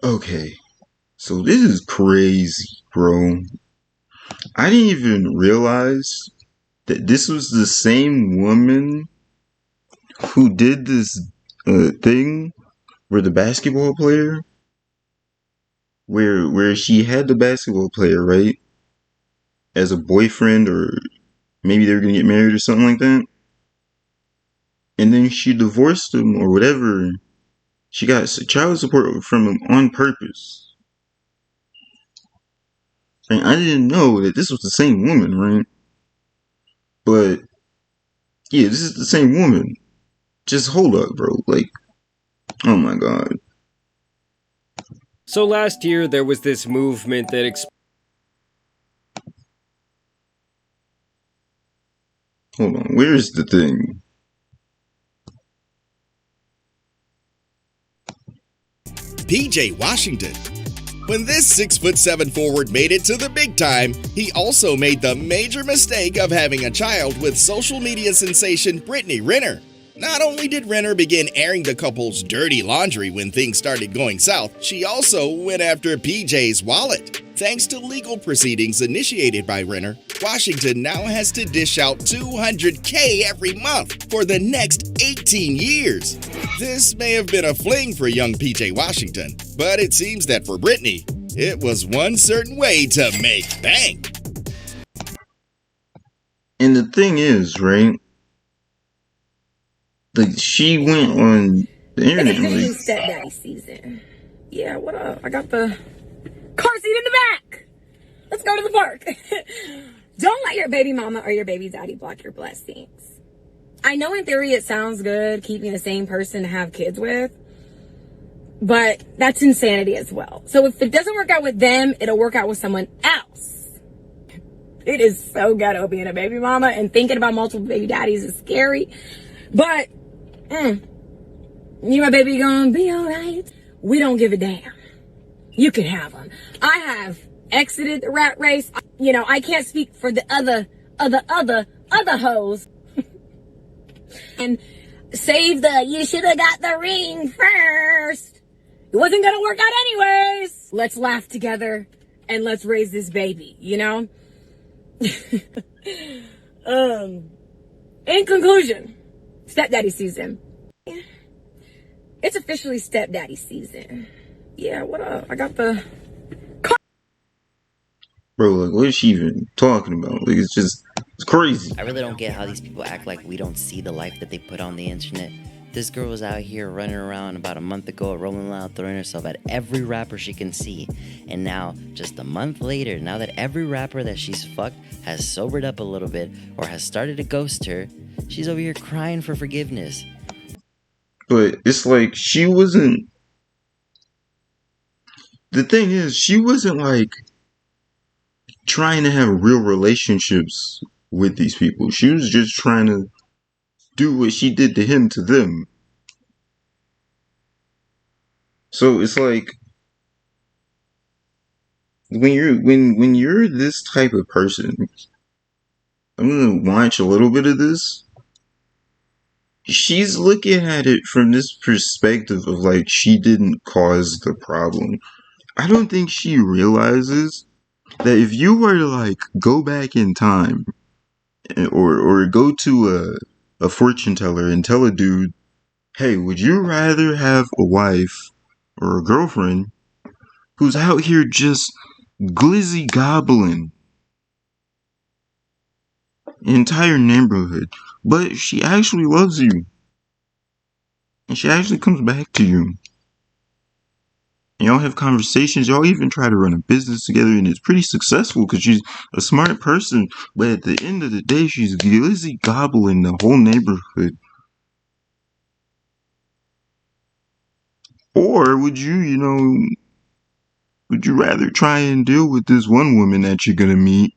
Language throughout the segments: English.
Okay, so this is crazy, bro. I didn't even realize that this was the same woman who did this thing where the basketball player, where she had the basketball player, right, as a boyfriend, or maybe they were gonna get married or something like that, and then she divorced him or whatever. She got child support from him on purpose. And I didn't know that this was the same woman, right? But yeah, this is the same woman. Just hold up, bro. Like, oh my god. So last year, there was this movement that Hold on. Where's the thing? PJ Washington. When this 6'7" forward made it to the big time, he also made the major mistake of having a child with social media sensation Brittanny Renner. Not only did Renner begin airing the couple's dirty laundry when things started going south, she also went after PJ's wallet. Thanks to legal proceedings initiated by Renner, Washington now has to dish out $200K every month for the next 18 years. This may have been a fling for young PJ Washington, but it seems that for Brittanny, it was one certain way to make bank. And the thing is, right? Like, she went on the internet. It's officially stepdaddy season. Yeah, what up? I got the car seat in the back. Let's go to the park. Don't let your baby mama or your baby daddy block your blessings. I know in theory it sounds good keeping the same person to have kids with, but that's insanity as well. So if it doesn't work out with them, it'll work out with someone else. It is so ghetto being a baby mama, and thinking about multiple baby daddies is scary. But, you my baby gonna be alright? We don't give a damn. You can have them. I have exited the rat race. You know, I can't speak for the other hoes. And save the, you should have got the ring first. It wasn't gonna work out anyways. Let's laugh together and let's raise this baby, you know? In conclusion, stepdaddy season. It's officially stepdaddy season. Yeah, what up? I got the Bro, like, what is she even talking about? Like, it's crazy. I really don't get how these people act like we don't see the life that they put on the internet. This girl was out here running around about a month ago, rolling loud, throwing herself at every rapper she can see. And now, just a month later, now that every rapper that she's fucked has sobered up a little bit or has started to ghost her, she's over here crying for forgiveness. But it's like, she wasn't... The thing is, she wasn't, like, trying to have real relationships with these people. She was just trying to do what she did to him to them. So it's like, when you're this type of person, I'm gonna watch a little bit of this. She's looking at it from this perspective of, like, she didn't cause the problem. I don't think she realizes that if you were to, like, go back in time, or go to a fortune teller and tell a dude, hey, would you rather have a wife or a girlfriend who's out here just glizzy gobbling the entire neighborhood, but she actually loves you, and she actually comes back to you, and y'all have conversations, y'all even try to run a business together, and it's pretty successful because she's a smart person, but at the end of the day, she's glizzy gobbling the whole neighborhood. Or would you rather try and deal with this one woman that you're gonna meet,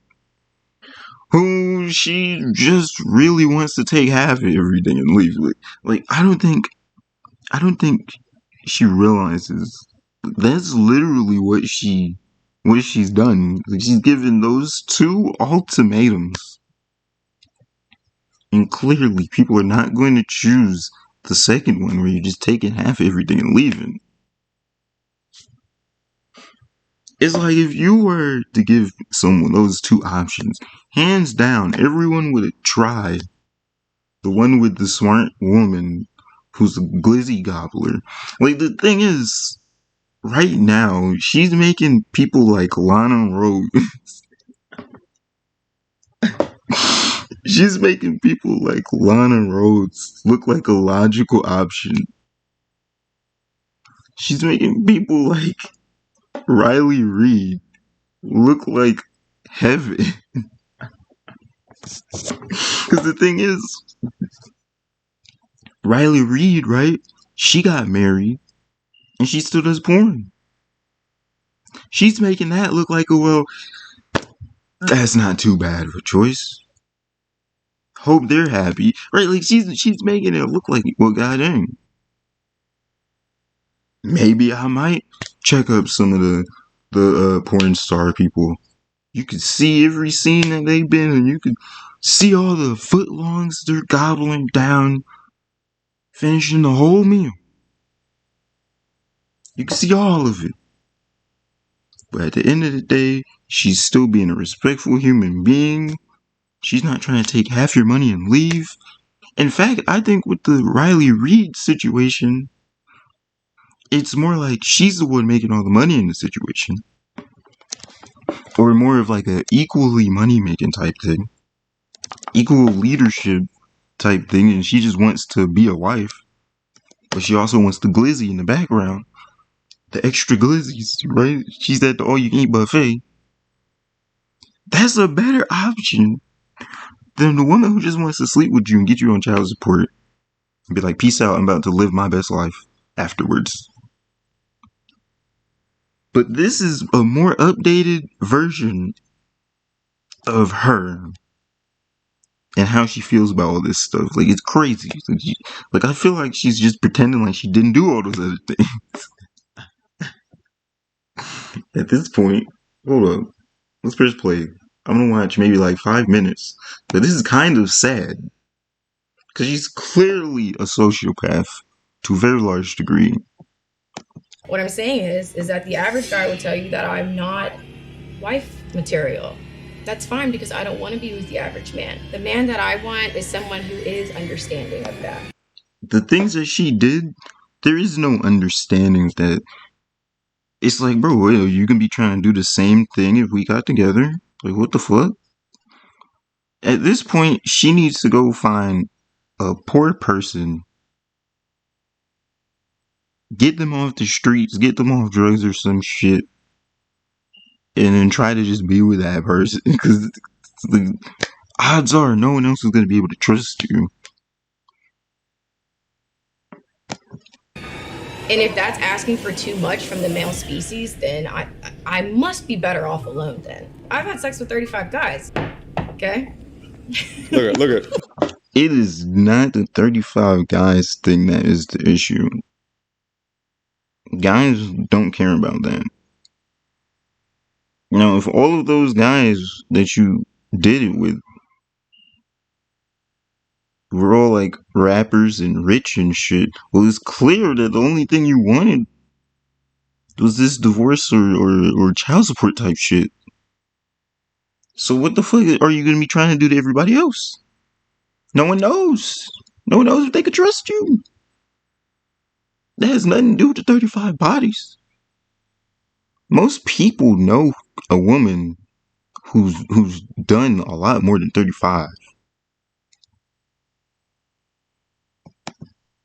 who she just really wants to take half of everything and leave with? Like, I don't think she realizes that's literally what she's done. Like, she's given those two ultimatums, and clearly people are not going to choose the second one where you're just taking half of everything and leaving. It's like if you were to give someone those two options, hands down, everyone would try the one with the smart woman who's a glizzy gobbler. Like, the thing is, right now, she's making people like Lana Rhoades. She's making people like Lana Rhoades look like a logical option. She's making people like Riley Reid look like heaven. Because the thing is, Riley Reid, right? She got married and she still does porn. She's making that look like that's not too bad of a choice. Hope they're happy, right? Like she's making it look like, well, goddamn. Maybe I might check up some of the porn star people. You could see every scene that they've been in. You could see all the footlongs they're gobbling down, finishing the whole meal. You can see all of it. But at the end of the day, she's still being a respectful human being. She's not trying to take half your money and leave. In fact, I think with the Riley Reid situation, it's more like she's the one making all the money in the situation. Or more of like a equally money-making type thing. Equal leadership type thing, and she just wants to be a wife. But she also wants the glizzy in the background. The extra glizzies, right? She's at the all-you-can-eat buffet. That's a better option than the woman who just wants to sleep with you and get you on child support. And be like, peace out, I'm about to live my best life afterwards. But this is a more updated version of her and how she feels about all this stuff. Like, it's crazy. Like, I feel like she's just pretending like she didn't do all those other things. At this point, hold up. Let's press play. I'm gonna watch maybe like 5 minutes. But this is kind of sad. Because she's clearly a sociopath to a very large degree. What I'm saying is that the average guy would tell you that I'm not wife material. That's fine because I don't want to be with the average man. The man that I want is someone who is understanding of that. The things that she did, there is no understanding that. It's like, bro, you can be trying to do the same thing if we got together. Like, what the fuck? At this point, she needs to go find a poor person, get them off the streets, get them off drugs or some shit, and then try to just be with that person. Because the odds are no one else is going to be able to trust you. And if that's asking for too much from the male species, then I must be better off alone then. I've had sex with 35 guys, okay? Look at. It is not the 35 guys thing that is the issue. Guys don't care about that. Now, if all of those guys that you did it with were all like rappers and rich and shit, well, it's clear that the only thing you wanted was this divorce or child support type shit. So what the fuck are you gonna be trying to do to everybody else? No one knows. No one knows if they could trust you. That has nothing to do with the 35 bodies. Most people know a woman who's done a lot more than 35.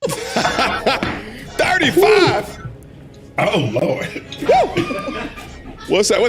35? Oh, Lord. What's that?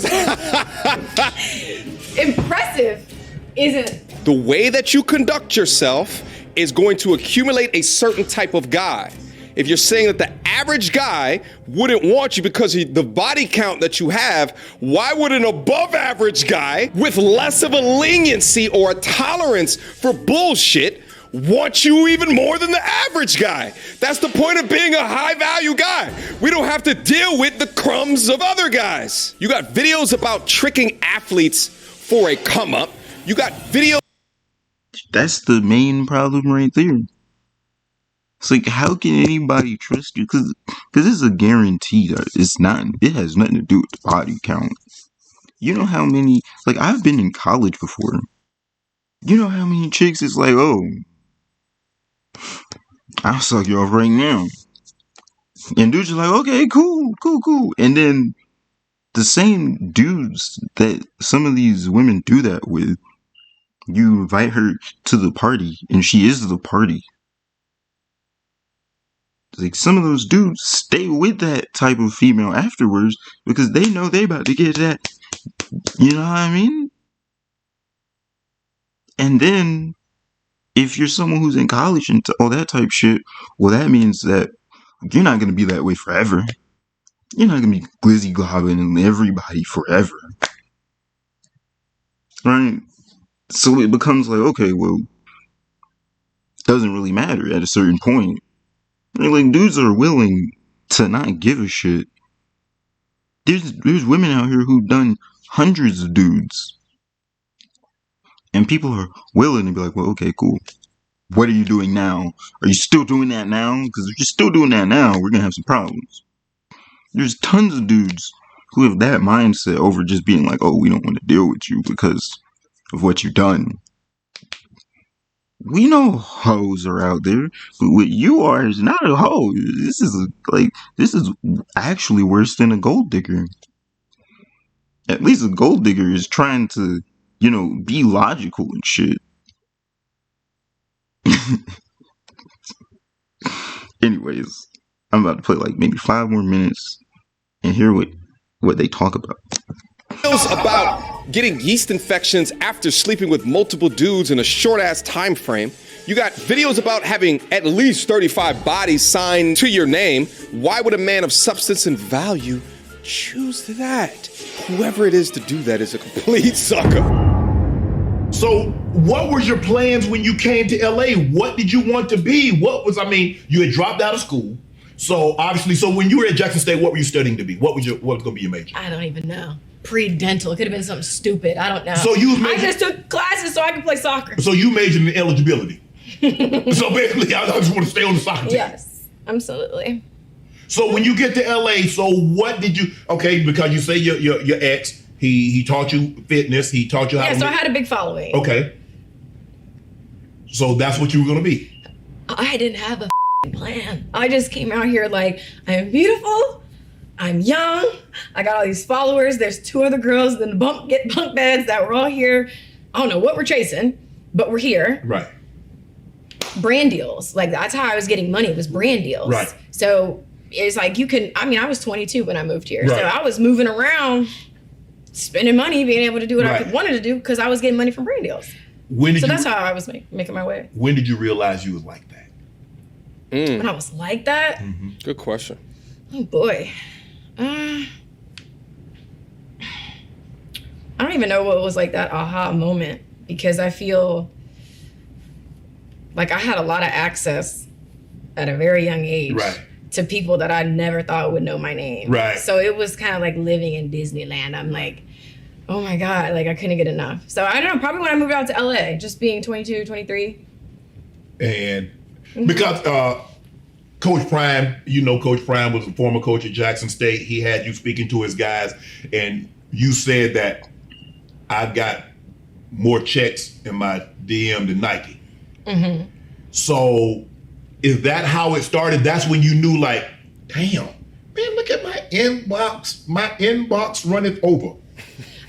Impressive isn't. The way that you conduct yourself is going to accumulate a certain type of guy. If you're saying that the average guy wouldn't want you because of the body count that you have, why would an above average guy with less of a leniency or a tolerance for bullshit want you even more than the average guy? That's the point of being a high value guy. We don't have to deal with the crumbs of other guys. You got videos about tricking athletes for a come up. You got videos. That's the main problem right there. It's like, how can anybody trust you? Because it's a guarantee that it's not. It has nothing to do with the body count. You know how many? Like, I've been in college before. You know how many chicks is like, oh, I'll suck you off right now. And dudes are like, okay, cool. And then the same dudes that some of these women do that with, you invite her to the party, and she is the party. Like, some of those dudes stay with that type of female afterwards because they know they about to get that. You know what I mean? And then, if you're someone who's in college and all that type shit, well, that means that you're not going to be that way forever. You're not going to be glizzy globbing everybody forever. Right? So it becomes like, okay, well, it doesn't really matter at a certain point. Like, dudes are willing to not give a shit. There's women out here who've done hundreds of dudes. And people are willing to be like, well, okay, cool. What are you doing now? Are you still doing that now? Because if you're still doing that now, we're going to have some problems. There's tons of dudes who have that mindset over just being like, oh, we don't want to deal with you because of what you've done. We know hoes are out there, but what you are is not a hoe. This is actually worse than a gold digger. At least a gold digger is trying to, be logical and shit. Anyways, I'm about to play like maybe 5 more minutes and hear what they talk about. About getting yeast infections after sleeping with multiple dudes in a short-ass time frame. You got videos about having at least 35 bodies signed to your name. Why would a man of substance and value choose that? Whoever it is to do that is a complete sucker. So what were your plans when you came to LA? What did you want to be? You had dropped out of school. So obviously, when you were at Jackson State, what were you studying to be? What was going to be your major? I don't even know. Pre-dental. It could have been something stupid. I don't know. So I just took classes so I could play soccer. So you majored in eligibility. So basically, I just want to stay on the soccer team. Yes, absolutely. So when you get to LA, so what did you? Okay, because you say your ex, he taught you fitness. He taught you how. Yeah, so I had a big following. Okay. So that's what you were going to be. I didn't have a plan. I just came out here like, I'm beautiful. I'm young. I got all these followers. There's 2 other girls in the bunk beds that were all here. I don't know what we're chasing, but we're here. Right. Brand deals. Like, that's how I was getting money, was brand deals. Right. So it's like I was 22 when I moved here. Right. So I was moving around, spending money, being able to do what I wanted to do because I was getting money from brand deals. That's how I was making my way. When did you realize you was like that? When I was like that? Mm-hmm. Good question. Oh, boy. I don't even know what was like that aha moment because I feel like I had a lot of access at a very young age to people that I never thought would know my name. Right. So it was kind of like living in Disneyland. I'm like, oh my God, like I couldn't get enough. So I don't know, probably when I moved out to LA, just being 22, 23. And because Coach Prime, Coach Prime was a former coach at Jackson State. He had you speaking to his guys, and you said that I've got more checks in my DM than Nike. Mm-hmm. So is that how it started? That's when you knew, like, damn, man, look at my inbox. My inbox runneth over.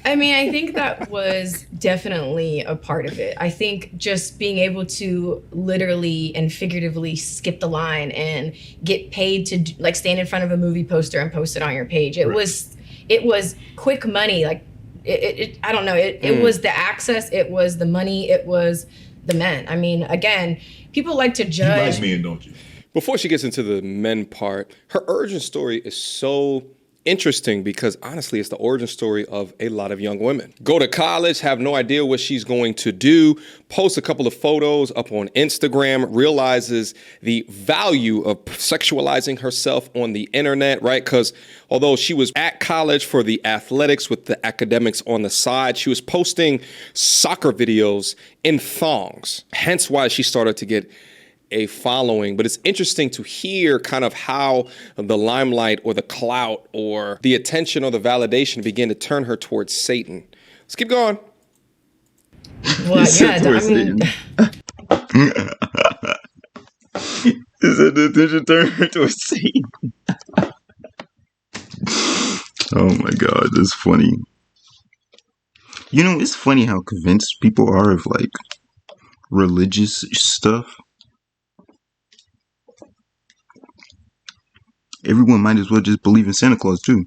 I mean, I think that was definitely a part of it. I think just being able to literally and figuratively skip the line and get paid to like stand in front of a movie poster and post it on your page. It was quick money. Like I don't know. It was the access. It was the money. It was the men. I mean, again, people like to judge. You like men, don't you? Before she gets into the men part, her origin story is so interesting because honestly, it's the origin story of a lot of young women. Go to college, have no idea what she's going to do, post a couple of photos up on Instagram, realizes the value of sexualizing herself on the internet, right? Because although she was at college for the athletics with the academics on the side, she was posting soccer videos in thongs. Hence why she started to get a following, but it's interesting to hear kind of how the limelight or the clout or the attention or the validation began to turn her towards Satan. Let's keep going. Well, yeah, I mean, Is that the attention turn towards Satan? Oh my god, that's funny. You know, it's funny how convinced people are of like religious stuff. Everyone might as well just believe in Santa Claus too.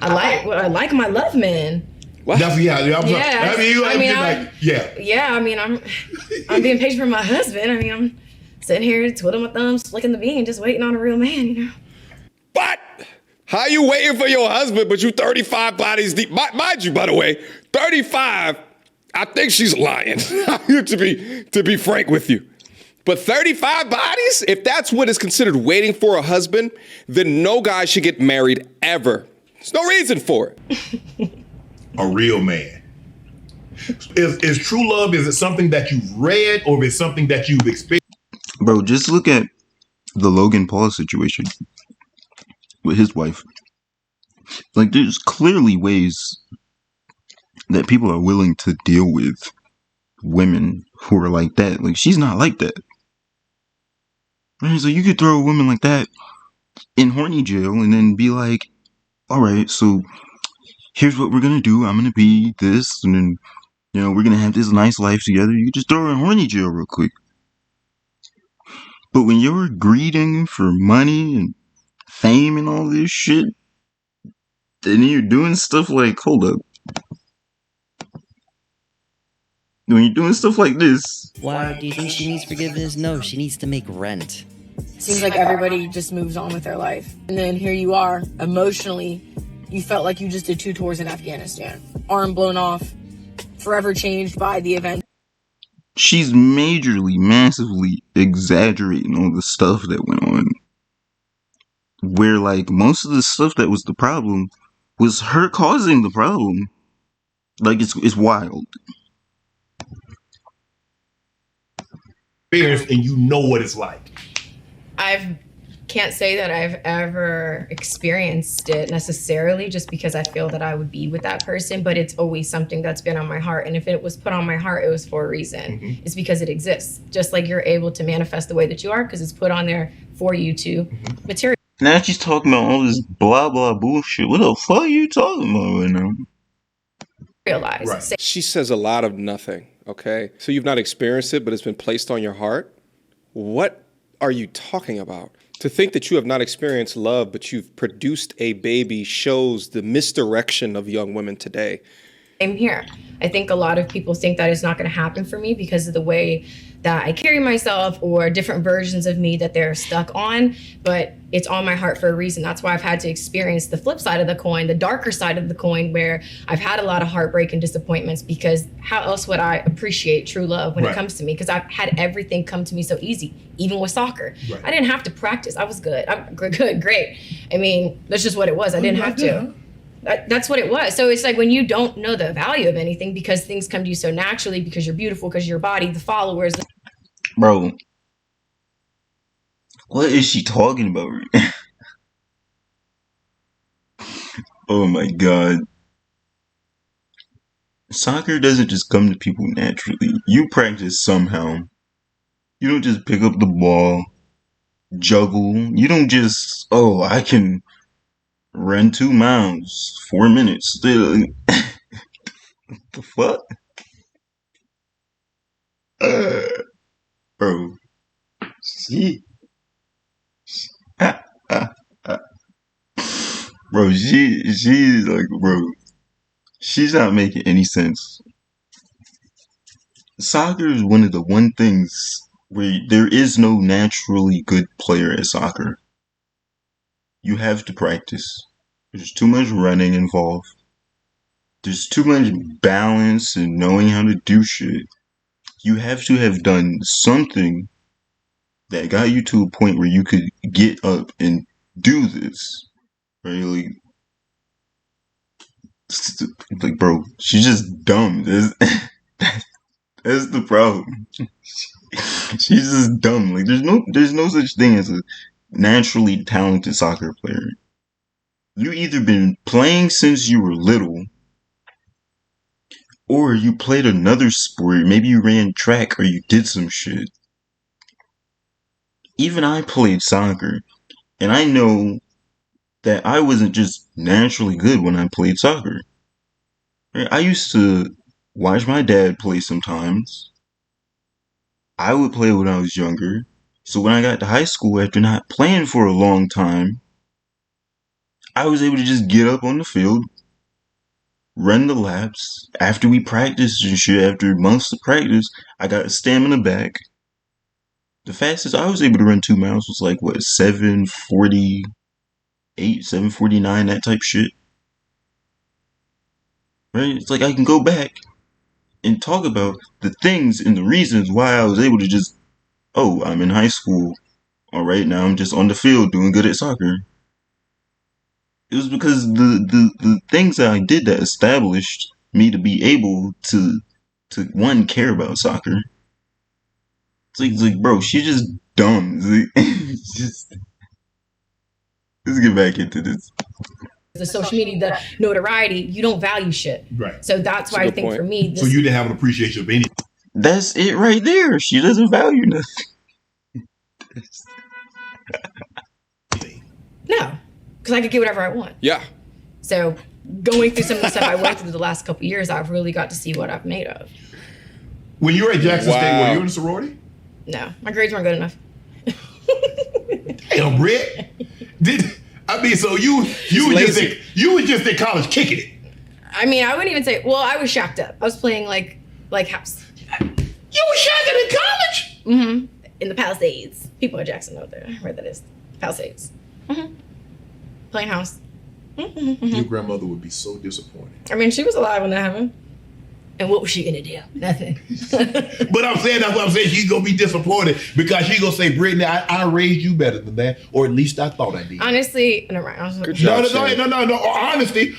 I like my love man. What? That's, yeah, Yeah, yeah. Yeah, I mean, I'm being patient for my husband. I mean, I'm sitting here twiddling my thumbs, flicking the bean, just waiting on a real man, you know. But how you waiting for your husband, but you 35 bodies deep? Mind you, by the way, 35. I think she's lying. to be frank with you. But 35 bodies? If that's what is considered waiting for a husband, then no guy should get married ever. There's no reason for it. A real man. Is true love, is it something that you've read or is it something that you've experienced? Bro, just look at the Logan Paul situation with his wife. Like, there's clearly ways that people are willing to deal with women who are like that. Like, she's not like that. Right? So you could throw a woman like that in horny jail and then be like, all right, so here's what we're going to do. I'm going to be this, and then, you know, we're going to have this nice life together. You could just throw her in horny jail real quick. But when you're greeting for money and fame and all this shit, then you're doing stuff like, hold up. When you're doing stuff like this. Why do you think she needs forgiveness? No, she needs to make rent. Seems like everybody just moves on with their life. And then here you are, emotionally, you felt like you just did 2 tours in Afghanistan. Arm blown off, forever changed by the event. She's majorly, massively exaggerating all the stuff that went on. Where, like, most of the stuff that was the problem was her causing the problem. Like, it's wild. And you know what it's like. I can't say that I've ever experienced it necessarily just because I feel that I would be with that person, but it's always something that's been on my heart. And if it was put on my heart, it was for a reason. Mm-hmm. It's because it exists. Just like you're able to manifest the way that you are because it's put on there for you to materialize. Now she's talking about all this blah blah bullshit. What the fuck are you talking about right now? Right. She says a lot of nothing, okay? So you've not experienced it, but it's been placed on your heart? What are you talking about? To think that you have not experienced love, but you've produced a baby shows the misdirection of young women today. I'm here. I think a lot of people think that it's not going to happen for me because of the way that I carry myself or different versions of me that they're stuck on, but it's on my heart for a reason. That's why I've had to experience the flip side of the coin, the darker side of the coin, where I've had a lot of heartbreak and disappointments because how else would I appreciate true love when it comes to me? Because I've had everything come to me so easy, even with soccer. Right. I didn't have to practice. I was good. I'm good, great. I mean, that's just what it was. I didn't have to. That's what it was. So it's like when you don't know the value of anything because things come to you so naturally because you're beautiful, because your body, the followers. Bro, what is she talking about right now? Oh my god. Soccer doesn't just come to people naturally. You practice somehow. You don't just pick up the ball, juggle. You don't just, oh, I can run 2 miles, 4 minutes. What the fuck? Bro. Bro, she's like, bro, she's not making any sense. Soccer is one of the one things where there is no naturally good player at soccer. You have to practice. There's too much running involved. There's too much balance and knowing how to do shit. You have to have done something that got you to a point where you could get up and do this. Right? Like bro, she's just dumb. That's the problem. She's just dumb. Like there's no such thing as a naturally talented soccer player. You either been playing since you were little, or you played another sport. Maybe you ran track or you did some shit. Even I played soccer, and I know that I wasn't just naturally good when I played soccer. I used to watch my dad play sometimes. I would play when I was younger. So when I got to high school after not playing for a long time, I was able to just get up on the field, run the laps. After we practiced and shit, after months of practice, I got stamina back. The fastest I was able to run 2 miles was like, what, 7:48, 7:49, that type shit. Right? It's like I can go back and talk about the things and the reasons why I was able to just, oh, I'm in high school. All right, now I'm just on the field doing good at soccer. It was because the things that I did that established me to be able to one, care about soccer. It's like bro, she's just dumb. It's just, let's get back into this. The social media, the notoriety, you don't value shit. Right. So that's why I think for me, so you didn't have an appreciation of any. That's it right there. She doesn't value nothing. No, because I could get whatever I want. Yeah. So going through some of the stuff I went through the last couple of years, I've really got to see what I'm made of. When you were at Jackson State, Wow. were you in a sorority? No, my grades weren't good enough. Damn, Britt. So you was just in college kicking it. I mean, I wouldn't even say. Well, I was shacked up. I was playing like house. You was shacking in college? Mm-hmm. In the Palisades. People in Jackson know where that is. Palisades. Mm-hmm. Playing house. Mm-hmm. Your grandmother would be so disappointed. I mean, she was alive when that happened. And what was she gonna do? Nothing. But I'm saying, that's what I'm saying. She's gonna be disappointed because she's gonna say, Brittany, I raised you better than that, or at least I thought I did. Honestly, never mind. Good job, No. Honesty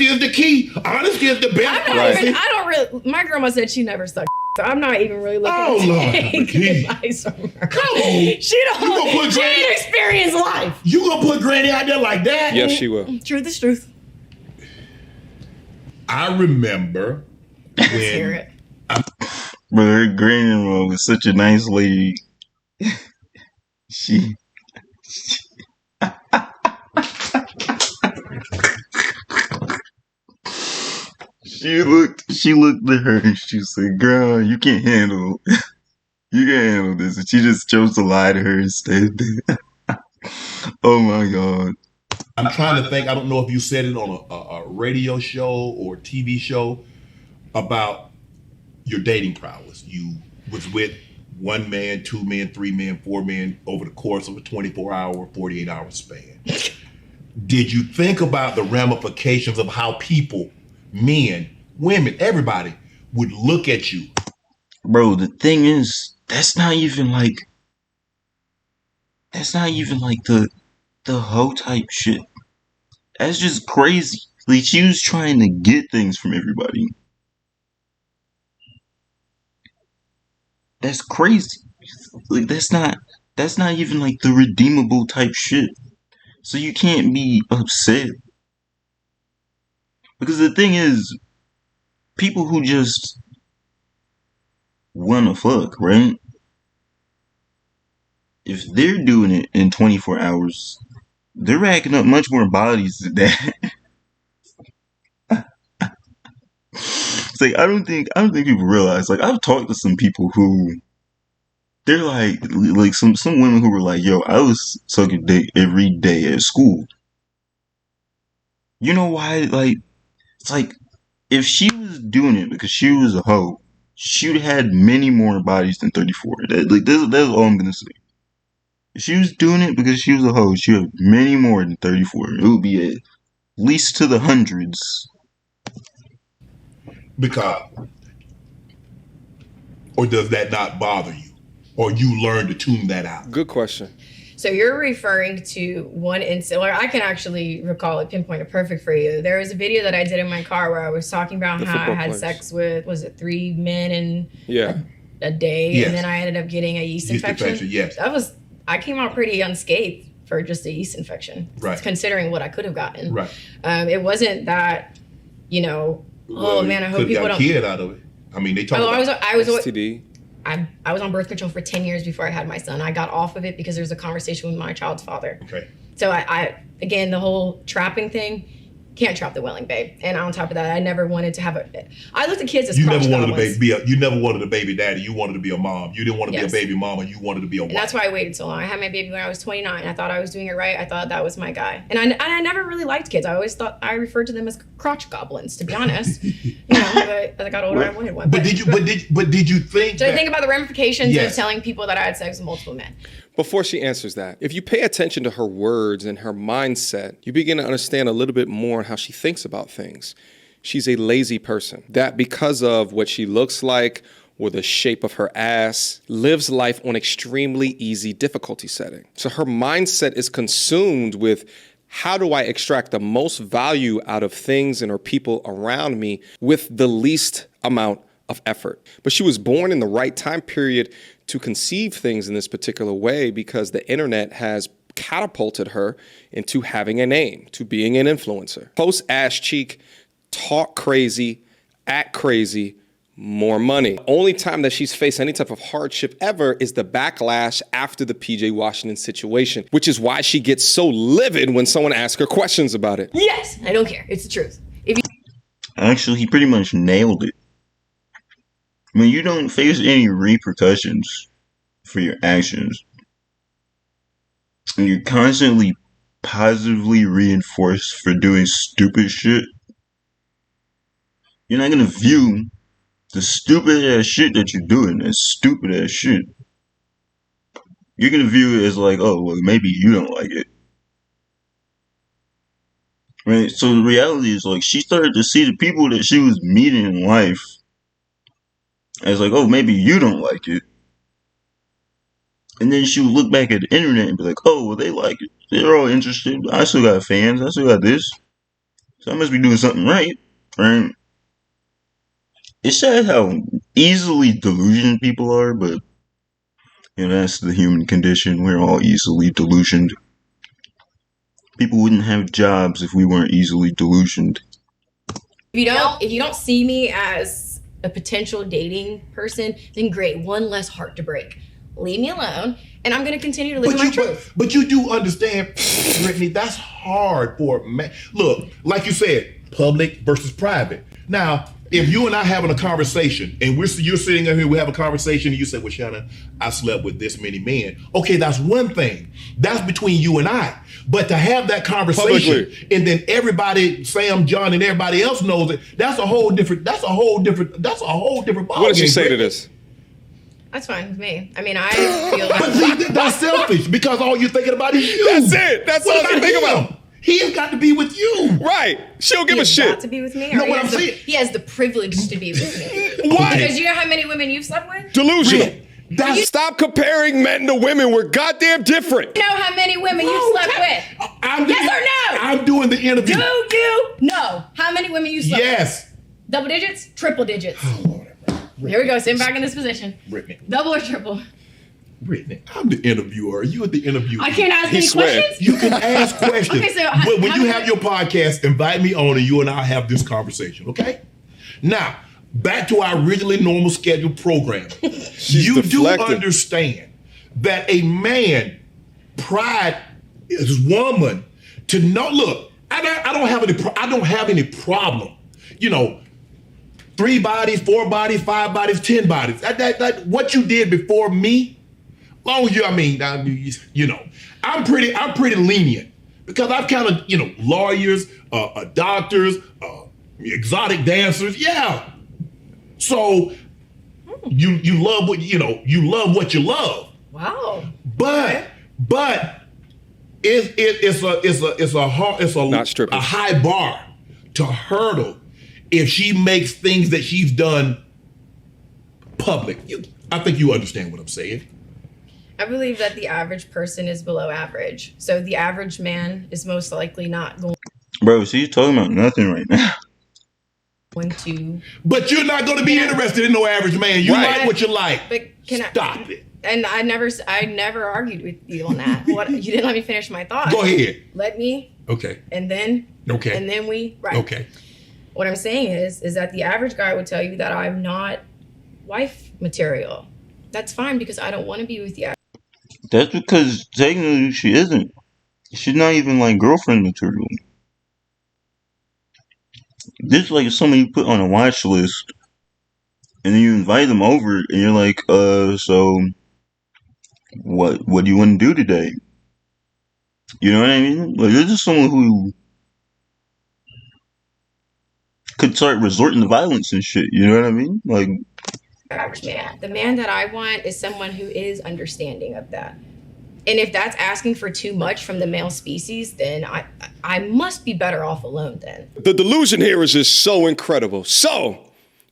is the key. Honesty is the best policy. I don't really. My grandma said she never sucked. So I'm not even really looking Oh, to Lord, take please. advice from her. Come on. She didn't experience life. You gonna put Granny out there like that? Yes, she will. Truth is truth. I remember Let's hear it. But her grandma was such a nice lady. She looked at her and she said, "Girl, you can't handle this." And she just chose to lie to her instead. Oh my god. I'm trying to think. I don't know if you said it on a radio show or TV show about your dating prowess. You was with 1 man, 2 men, 3 men, 4 men over the course of a 24-hour, 48-hour span. Did you think about the ramifications of how people, men, women, everybody would look at you? Bro, the thing is, that's not even like the hoe type shit. That's just crazy. Like, she was trying to get things from everybody. That's crazy. Like, that's not even like the redeemable type shit. So you can't be upset. Because the thing is, people who just wanna fuck, right? If they're doing it in 24 hours, they're racking up much more bodies than that. It's like I don't think people realize. Like, I've talked to some people who they're like some women who were like, "Yo, I was sucking dick every day at school." You know why? Like, it's like if she was doing it because she was a hoe, she would have had many more bodies than 34. That's all I'm gonna say. If she was doing it because she was a hoe, she would have many more than 34. It would be at least to the hundreds. Because, or does that not bother you? Or you learn to tune that out? Good question. So you're referring to one incident, or I can actually recall it, pinpoint it perfect for you. There was a video that I did in my car where I was talking about The how I football had players. sex with, was it 3 men and Yeah. a day, Yes. and then I ended up getting a yeast infection. Yes. I came out pretty unscathed for just a yeast infection, Right. considering what I could have gotten. Right. It wasn't that, oh man, I hope people don't. Kid out of it. I mean, they talk about I was STD. I was on birth control for 10 years before I had my son. I got off of it because there was a conversation with my child's father. Okay. So I again, the whole trapping thing, can't trap the willing, babe. And on top of that, I never wanted to have I looked at kids as you crotch never wanted goblins. you never wanted a baby daddy. You wanted to be a mom. You didn't want to Yes. be a baby mama. You wanted to be a wife. And that's why I waited so long. I had my baby when I was 29. I thought I was doing it right. I thought that was my guy. And I never really liked kids. I always thought I referred to them as crotch goblins, to be honest. But as I got older, I wanted one. But did you think? So I think about the ramifications Yes. of telling people that I had sex with multiple men. Before she answers that, if you pay attention to her words and her mindset, you begin to understand a little bit more on how she thinks about things. She's a lazy person that, because of what she looks like or the shape of her ass, lives life on extremely easy difficulty setting. So her mindset is consumed with, how do I extract the most value out of things and or people around me with the least amount of effort? But she was born in the right time period to conceive things in this particular way because the internet has catapulted her into having a name, to being an influencer. Post ass cheek, talk crazy, act crazy, more money. Only time that she's faced any type of hardship ever is the backlash after the PJ Washington situation, which is why she gets so livid when someone asks her questions about it. Yes, I don't care. It's the truth. Actually, he pretty much nailed it. When you don't face any repercussions for your actions, and you're constantly positively reinforced for doing stupid shit, you're not gonna view the stupid ass shit that you're doing as stupid ass shit. You're gonna view it as like, oh, well, maybe you don't like it. Right? So the reality is, like, she started to see the people that she was meeting in life as like, oh, maybe you don't like it. And then she would look back at the internet and be like, oh, well, they like it. They're all interested. I still got fans. I still got this. So I must be doing something right. Right? It's sad how easily delusioned people are, but, that's the human condition. We're all easily delusioned. People wouldn't have jobs if we weren't easily delusioned. If you don't see me as a potential dating person, then great, one less heart to break. Leave me alone, and I'm going to continue to live my truth. But you do understand, Brittany, that's hard for a man. Look, like you said, public versus private. Now, if you and I having a conversation, and you're sitting here, we have a conversation, and you say, well, Shannon, I slept with this many men. Okay, that's one thing. That's between you and I. But to have that conversation, publicly, and then everybody, Sam, John, and everybody else knows it, that's a whole different ballgame. What did she say to this? That's fine with me. I mean, I feel But see, that's selfish because all you're thinking about is you. That's it. That's all you think about. He has got to be with you. Right. She don't give a He's shit. got to be with me. No, Or what I'm saying. he has the privilege to be with me. Why? Because you know how many women you've slept with? Delusional. Stop comparing men to women. We're goddamn different. You know how many women you've slept with? Yes or no? I'm doing the interview. Do you know how many women you slept with? Yes. Double digits? Triple digits. Here we go. Sitting back in this position. Brittany. Double or triple? Brittany, I'm the interviewer. You are the interviewer. I can't ask any questions? You can ask questions. Okay, so when how you many- have your podcast, invite me on and you and I have this conversation, okay? Now, back to our originally normal scheduled program. You deflecting. do understand that a man pride his woman to know, look, I don't have any problem. 3 bodies, 4 bodies, 5 bodies, 10 bodies. That what you did before me, long as I'm pretty lenient because I've kind of, lawyers, doctors, exotic dancers. Yeah. So you love what, you love what you love. Wow. But it's a high bar to hurdle if she makes things that she's done public. I think you understand what I'm saying. I believe that the average person is below average. So the average man is most likely not going. Bro, she's talking about nothing right now. going to. But you're not going to be interested in no average man. You Right. like what you like. But Stop it. And I never argued with you on that. What, you didn't let me finish my thought. Go ahead. Let me. Okay. And then. Okay. And then we. Right. Okay. What I'm saying is that the average guy would tell you that I'm not wife material. That's fine because I don't want to be with you. That's because technically she isn't. She's not even like girlfriend material. This is like somebody you put on a watch list, and then you invite them over, and you're like, so what do you want to do today? You know what I mean? Like, this is someone who could start resorting to violence and shit. You know what I mean? Like, Average man. The man that I want is someone who is understanding of that. And if that's asking for too much from the male species, then I must be better off alone then. The delusion here is just so incredible. So,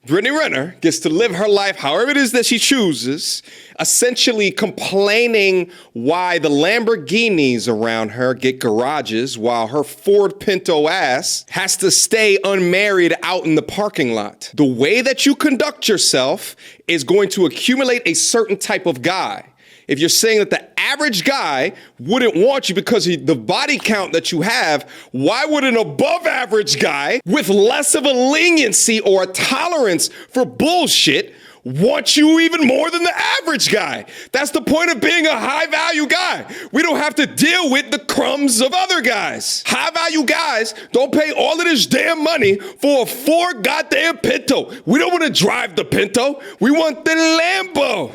Brittanny Renner gets to live her life however it is that she chooses, essentially complaining why the Lamborghinis around her get garages while her Ford Pinto ass has to stay unmarried out in the parking lot. The way that you conduct yourself is going to accumulate a certain type of guy. If you're saying that the average guy wouldn't want you because the body count that you have, why would an above average guy with less of a leniency or a tolerance for bullshit want you even more than the average guy? That's the point of being a high value guy. We don't have to deal with the crumbs of other guys. High value guys don't pay all of this damn money for a Ford goddamn Pinto. We don't want to drive the Pinto. We want the Lambo.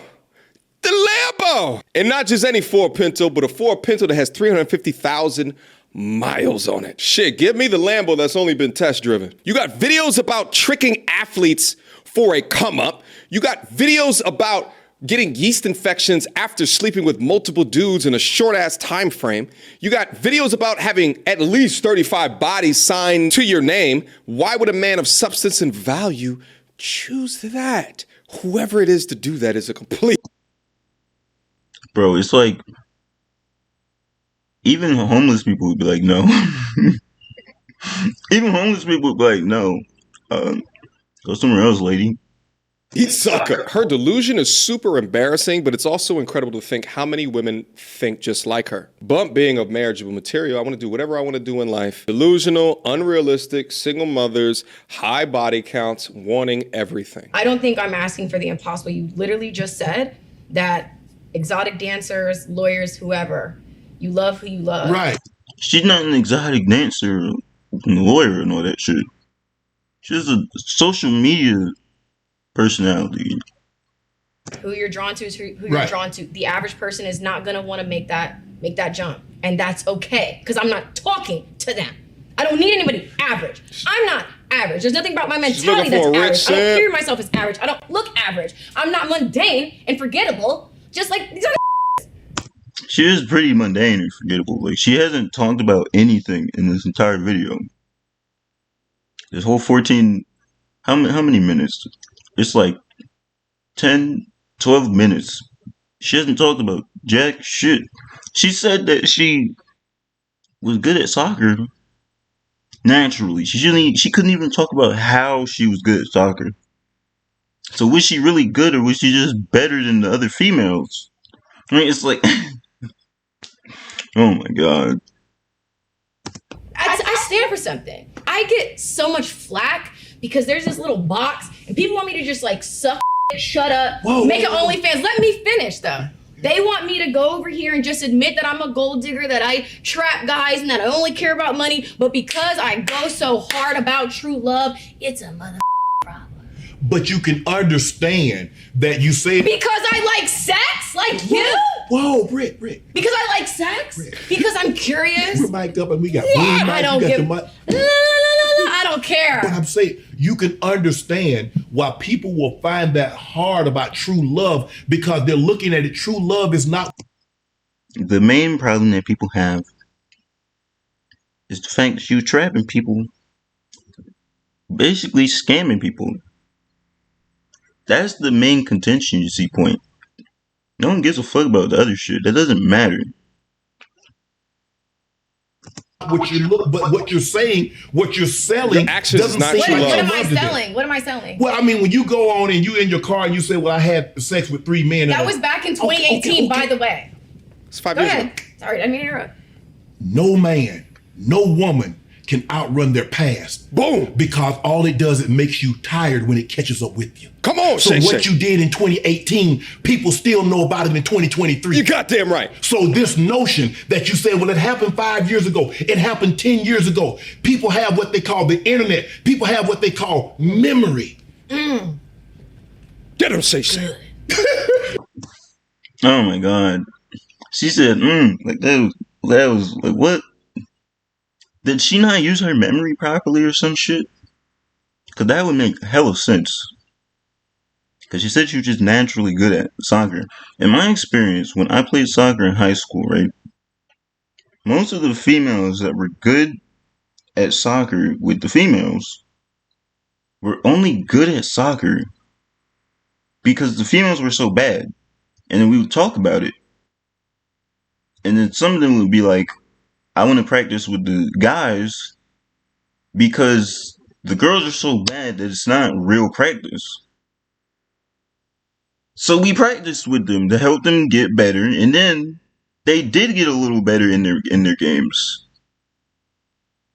The Lambo! And not just any Ford Pinto, but a Ford Pinto that has 350,000 miles on it. Shit, give me the Lambo that's only been test driven. You got videos about tricking athletes for a come up. You got videos about getting yeast infections after sleeping with multiple dudes in a short ass time frame. You got videos about having at least 35 bodies signed to your name. Why would a man of substance and value choose that? Whoever it is to do that is a complete... bro, it's like even homeless people would be like, no. Even homeless people would be like, no. Go somewhere else, lady. Eat sucker. Her delusion is super embarrassing, but it's also incredible to think how many women think just like her. Bump being of marriageable material, I want to do whatever I want to do in life. Delusional, unrealistic, single mothers, high body counts, wanting everything. I don't think I'm asking for the impossible. You literally just said that exotic dancers, lawyers, whoever, you love who you love. Right. She's not an exotic dancer, lawyer, and all that shit. She's a social media personality. Who you're drawn to is who you're Right. drawn to. The average person is not gonna want to make that jump, and that's okay. Because I'm not talking to them. I don't need anybody average. I'm not average. There's nothing about my mentality that's looking for a average. rich I don't simp. carry myself as average. I don't look average. I'm not mundane and forgettable, just like these other. She is pretty mundane and forgettable. Like, she hasn't talked about anything in this entire video. This whole 14, how many minutes? It's like 10, 12 minutes. She hasn't talked about jack shit. She said that she was good at soccer naturally. She couldn't even talk about how she was good at soccer. So was she really good, or was she just better than the other females? I mean, it's like, oh my god. I stand for something. I get so much flack because there's this little box and people want me to just like suck, shut up, make an OnlyFans. Let me finish though. They want me to go over here and just admit that I'm a gold digger, that I trap guys and that I only care about money. But because I go so hard about true love, it's a mother problem. But you can understand that you say Because I like sex, like you? whoa, Britt. Because I like sex? Because I'm curious? We're mic'd up and we got Yeah, boom mics, I don't we got give. the No, mic. I don't care. But I'm saying you can understand why people will find that hard about true love because they're looking at it. True love is not. The main problem that people have is the fact that you're trapping people, basically scamming people. That's the main contention, you see, point. No one gives a fuck about the other shit. That doesn't matter. not what you look, but what you're saying, what you're selling. Your actions doesn't is not seem true like love. What you am I loved it. selling? What am I selling? Well, I mean, when you go on and you in your car and you say, "Well, I had sex with 3 men," That was back in 2018, by the way. It's 5 Go years ahead. ago. Sorry, I didn't mean to interrupt. no man, no woman can outrun their past. Boom. Because all it does, it makes you tired when it catches up with you. Come on, So Shay what Shay. you did in 2018, people still know about it in 2023. You goddamn right. So this notion that you say, well, it happened 5 years ago, it happened 10 years ago. People have what they call the internet. People have what they call memory. Get him, Shay Shay. Oh my god. She said, like that was like what? Did she not use her memory properly or some shit? Cause that would make hella sense. Cause she said she was just naturally good at soccer. In my experience, when I played soccer in high school, right? Most of the females that were good at soccer with the females were only good at soccer because the females were so bad. And then we would talk about it. And then some of them would be like, I want to practice with the guys because the girls are so bad that it's not real practice. So we practiced with them to help them get better, and then they did get a little better in their games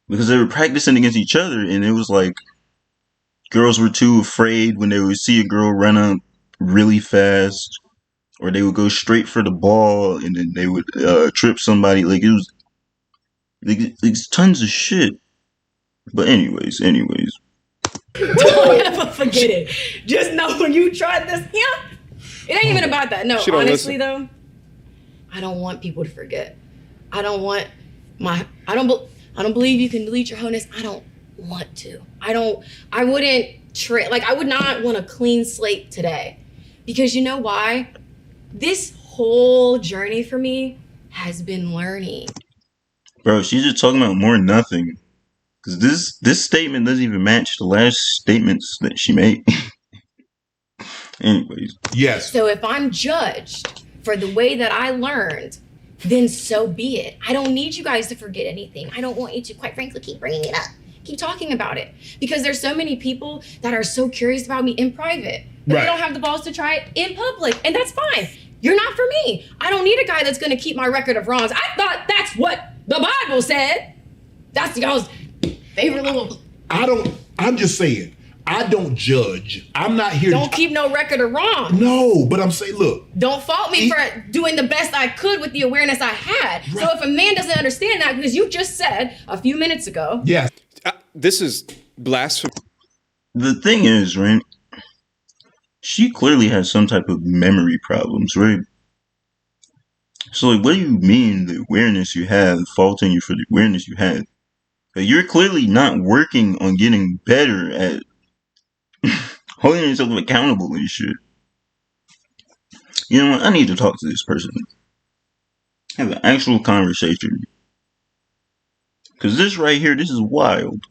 because they were practicing against each other, and it was like girls were too afraid when they would see a girl run up really fast, or they would go straight for the ball, and then they would trip somebody. Like it was. It's tons of shit. But anyways. Don't ever forget it. Just know when you tried this, it ain't even about that. No, She don't honestly listen. though, I don't want people to forget. I don't believe you can delete your wholeness. I don't want to. I would not want a clean slate today. Because you know why? This whole journey for me has been learning. Bro, she's just talking about more than nothing. Because this statement doesn't even match the last statements that she made. Anyways. Yes. So if I'm judged for the way that I learned, then so be it. I don't need you guys to forget anything. I don't want you to, quite frankly, keep bringing it up. Keep talking about it. Because there's so many people that are so curious about me in private, but they don't have the balls to try it in public. And that's fine. You're not for me. I don't need a guy that's going to keep my record of wrongs. I thought that's what the Bible said. That's y'all's favorite little... I'm just saying, I don't judge. I'm not here Don't keep no record of wrong. No, but I'm saying, look. Don't fault me for doing the best I could with the awareness I had. Right. So if a man doesn't understand that, because you just said a few minutes ago... Yes. This is blasphemy. The thing is, right? She clearly has some type of memory problems, right? So, like, what do you mean the awareness you have, faulting you for the awareness you had? Like, you're clearly not working on getting better at holding yourself accountable and shit. You know what? I need to talk to this person. Have an actual conversation. Because this right here, this is wild.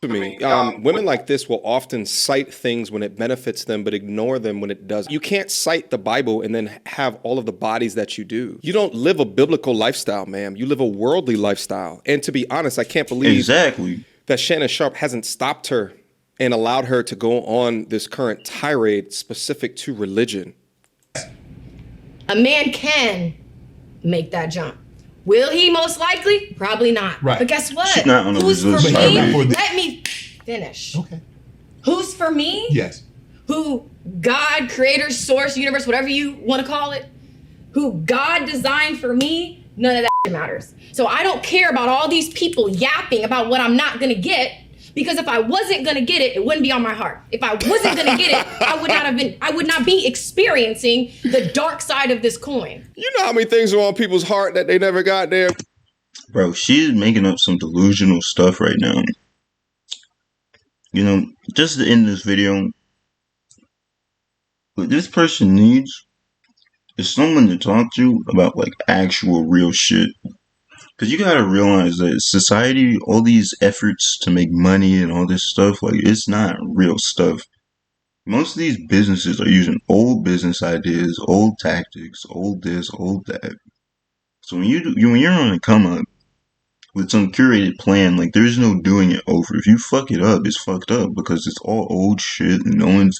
To me, women like this will often cite things when it benefits them, but ignore them when it doesn't. You can't cite the Bible and then have all of the bodies that you do. You don't live a biblical lifestyle, ma'am. You live a worldly lifestyle. And to be honest, I can't believe that Shannon Sharp hasn't stopped her and allowed her to go on this current tirade specific to religion. A man can make that jump. Will he? Most likely? Probably not. Right. But guess what? She's not on the Who's for resistance me? highway. Let me finish. Okay. Who's for me? Yes. Who God, creator, source, universe, whatever you want to call it, who God designed for me, none of that matters. So I don't care about all these people yapping about what I'm not going to get, because if I wasn't going to get it, it wouldn't be on my heart. If I wasn't going to get it, I would not be experiencing the dark side of this coin. You know how many things are on people's heart that they never got there? Bro, she's making up some delusional stuff right now. You know, just to end this video, what this person needs is someone to talk to about, like, actual real shit. Because you gotta realize that society, all these efforts to make money and all this stuff, like, it's not real stuff. Most of these businesses are using old business ideas, old tactics, old this, old that. So when you're on a come up, with some curated plan. Like, there's no doing it over. If you fuck it up, it's fucked up because it's all old shit and no one's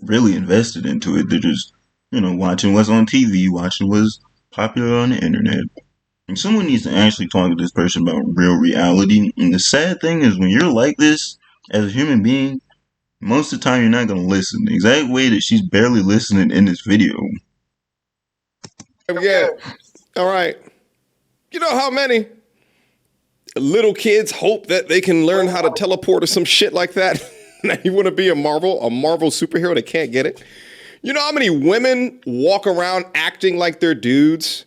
really invested into it. They're just, watching what's on TV, watching what's popular on the internet. And someone needs to actually talk to this person about real reality. And the sad thing is, when you're like this as a human being, most of the time you're not going to listen. The exact way that she's barely listening in this video. Yeah. All right. You know how many little kids hope that they can learn how to teleport or some shit like that? Now you want to be a Marvel superhero, they can't get it. You know how many women walk around acting like they're dudes?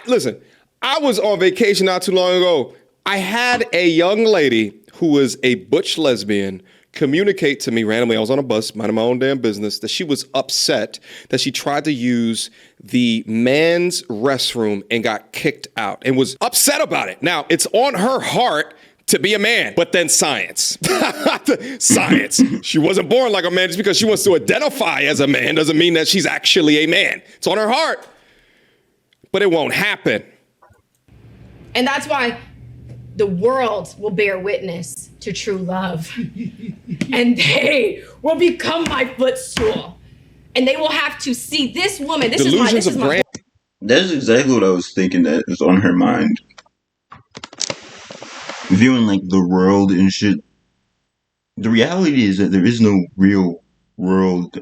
Listen, I was on vacation not too long ago. I had a young lady who was a butch lesbian communicate to me randomly. I was on a bus, minding my own damn business, that she was upset that she tried to use the man's restroom and got kicked out and was upset about it. Now, it's on her heart to be a man, but then science. Science. She wasn't born like a man. Just because she wants to identify as a man doesn't mean that she's actually a man. It's on her heart, but it won't happen. And that's why the world will bear witness to true love. And they will become my footstool. And they will have to see this woman. Delusions of grandeur. That's exactly what I was thinking that is on her mind. Viewing like the world and shit. The reality is that there is no real world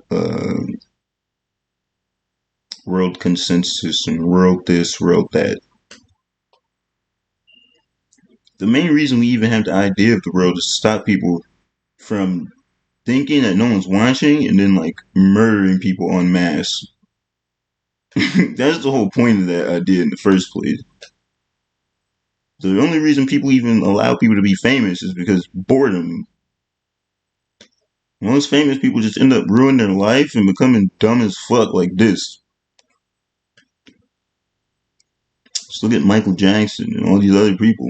consensus and world this, world that. The main reason we even have the idea of the world is to stop people from thinking that no one's watching and then like murdering people en masse. That's the whole point of that idea in the first place. So the only reason people even allow people to be famous is because boredom. Most famous people just end up ruining their life and becoming dumb as fuck like this. Just look at Michael Jackson and all these other people.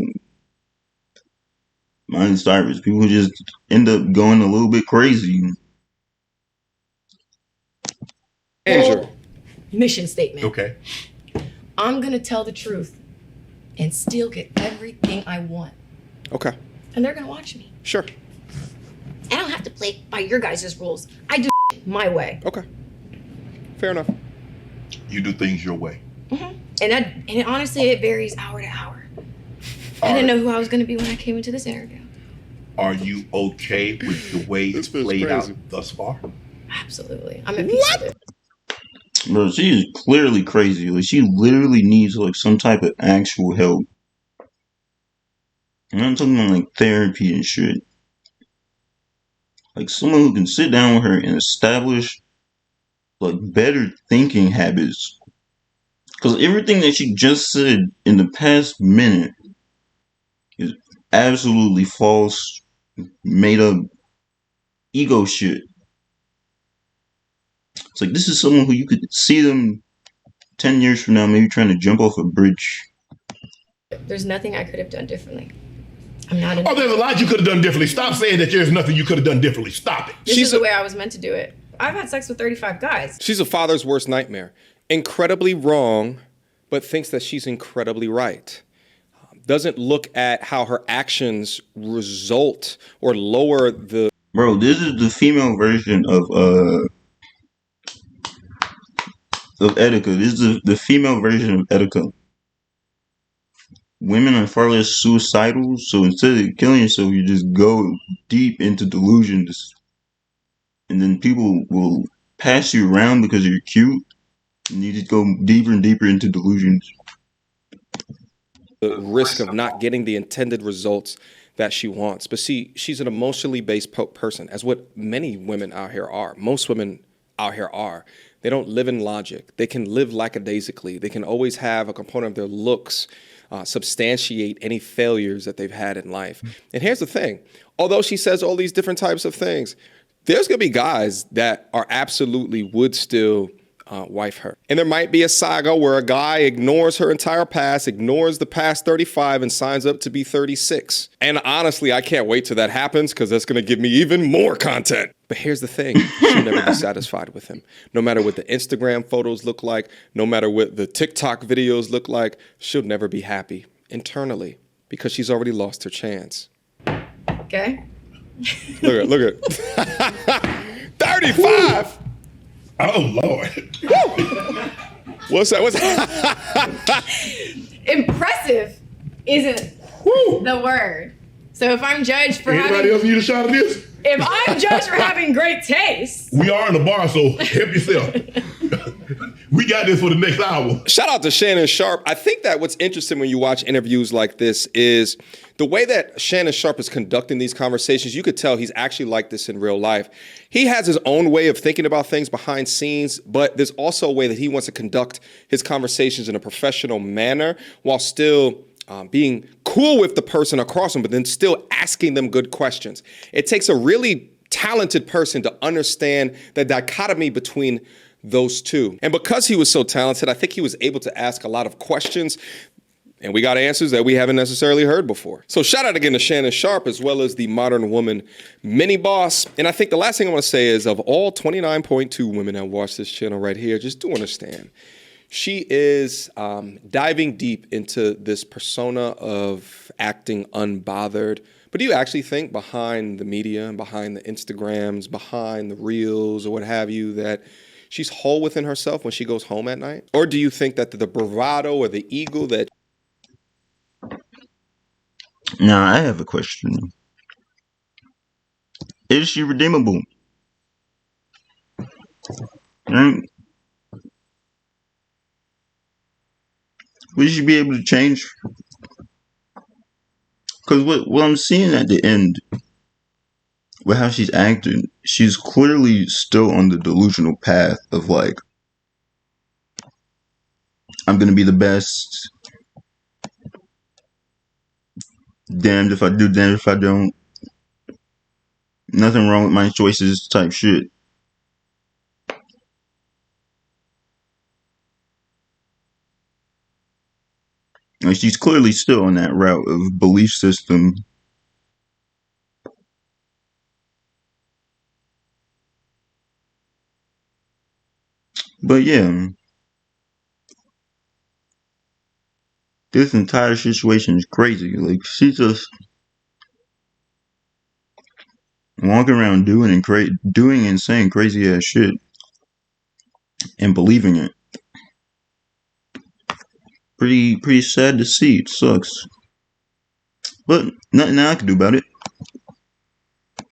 Miley Cyrus, people who just end up going a little bit crazy. Andrew. Mission statement. Okay. I'm going to tell the truth and still get everything I want. Okay. And they're going to watch me. Sure. I don't have to play by your guys' rules. I do my way. Okay. Fair enough. You do things your way. Mm-hmm. And honestly, it varies hour to hour. I didn't know who I was going to be when I came into this interview. Are you okay with the way it's played out thus far? Absolutely. I'm at peace with it. Bro, she is clearly crazy. Like, she literally needs like some type of actual help. And I'm talking about like therapy and shit. Like someone who can sit down with her and establish like better thinking habits. Because everything that she just said in the past minute is absolutely false, made up ego shit. It's like, this is someone who you could see them 10 years from now, maybe trying to jump off a bridge. There's nothing I could have done differently. I'm not. Oh, there's a lot you could have done differently. Stop saying that there's nothing you could have done differently. Stop it. This is the way I was meant to do it. I've had sex with 35 guys. She's a father's worst nightmare. Incredibly wrong, but thinks that she's incredibly right. Doesn't look at how her actions result or lower the... Bro, this is the female version of Etika. This is the female version of Etika. Women are far less suicidal, so instead of killing yourself, you just go deep into delusions. And then people will pass you around because you're cute, and you just go deeper and deeper into delusions. The risk of not getting the intended results that she wants. But see, she's an emotionally based person, as what many women out here are. Most women out here are. They don't live in logic. They can live lackadaisically. They can always have a component of their looks substantiate any failures that they've had in life. And here's the thing. Although she says all these different types of things, there's going to be guys that are absolutely would still wife her. And there might be a saga where a guy ignores her entire past, ignores the past 35 and signs up to be 36. And honestly, I can't wait till that happens because that's going to give me even more content. But here's the thing. She'll never be satisfied with him. No matter what the Instagram photos look like, no matter what the TikTok videos look like, she'll never be happy internally. because she's already lost her chance. Okay. Look at 35. Oh Lord. What's that? Impressive isn't the word. So if I'm judged for Anybody else need a shot of this? if I'm judged for having great taste, We are in the bar, so help yourself. We got this for the next hour. Shout out to Shannon Sharp. I think that what's interesting when you watch interviews like this is the way that Shannon Sharp is conducting these conversations. You could tell he's actually like this in real life. He has his own way of thinking about things behind scenes, but there's also a way that he wants to conduct his conversations in a professional manner while still being cool with the person across him, but then still asking them good questions. It takes a really talented person to understand the dichotomy between those two. And because he was so talented, I think he was able to ask a lot of questions, and we got answers that we haven't necessarily heard before. So shout out again to Shannon Sharp, as well as the Modern Woman mini boss. And I think the last thing I want to say is, of all 29.2 women that watch this channel right here, just do understand, she is diving deep into this persona of acting unbothered. But do you actually think behind the media, behind the Instagrams, behind the reels or what have you, that she's whole within herself when she goes home at night? Or do you think that the bravado or the ego that... Now, I have a question. Is she redeemable? Right? Will she be able to change? Because what I'm seeing at the end, with how she's acting, she's clearly still on the delusional path of like, I'm gonna be the best. Damned if I do, damned if I don't. Nothing wrong with my choices type shit. And she's clearly still on that route of belief system. But yeah, this entire situation is crazy. Like, she's just walking around doing and saying crazy ass shit and believing it. Pretty sad to see. It sucks. But nothing I can do about it.